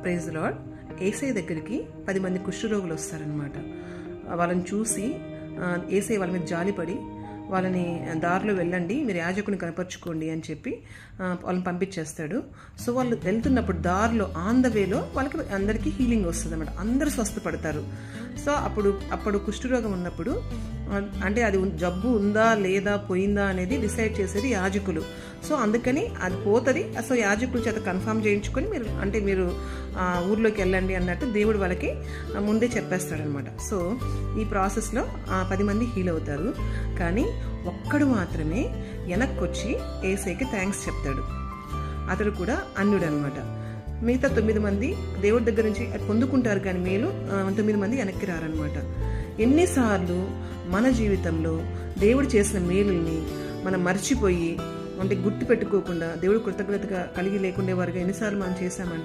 Praise lord. యేసయ్య దగ్గరికి 10 మంది కుష్ఠరోగులు వస్తారనమాట. వాళ్ళని చూసి యేసయ్య వాళ్ళ మీద జాలిపడి వాళ్ళని దారిలో వెళ్ళండి, మీరు యాజకుని కనపరుచుకోండి అని చెప్పి వాళ్ళని పంపించేస్తాడు. సో వాళ్ళు వెళ్తున్నప్పుడు దారిలో ఆన్ ద వేలో వాళ్ళకి అందరికీ హీలింగ్ వస్తుంది అనమాట. అందరూ స్వస్థపడతారు. సో అప్పుడు కుష్ఠరోగం ఉన్నప్పుడు అంటే అది జబ్బు ఉందా లేదా పోయిందా అనేది డిసైడ్ చేసేది యాజకులు. సో అందుకని అది పోతుంది. సో యాజకుల చేత కన్ఫర్మ్ చేయించుకొని మీరు ఊర్లోకి వెళ్ళండి అన్నట్టు దేవుడు వాళ్ళకి ముందే చెప్పేస్తాడనమాట. సో ఈ ప్రాసెస్లో 10 మంది హీల్ అవుతారు. కానీ ఒక్కడు మాత్రమే వెనక్కొచ్చి యేసయ్యకి థ్యాంక్స్ చెప్తాడు. అతడు కూడా అన్యుడు అనమాట. మిగతా 9 మంది దేవుడి దగ్గర నుంచి పొందుకుంటారు, కానీ మేలు 9 మంది వెనక్కి రారనమాట. ఎన్నిసార్లు మన జీవితంలో దేవుడు చేసిన మేలుల్ని మనం మర్చిపోయి గుర్తు పెట్టుకోకుండా దేవుడు కృతజ్ఞతగా కలిగి లేకుండే వారుగా ఎన్నిసార్లు మనం చేశామంటే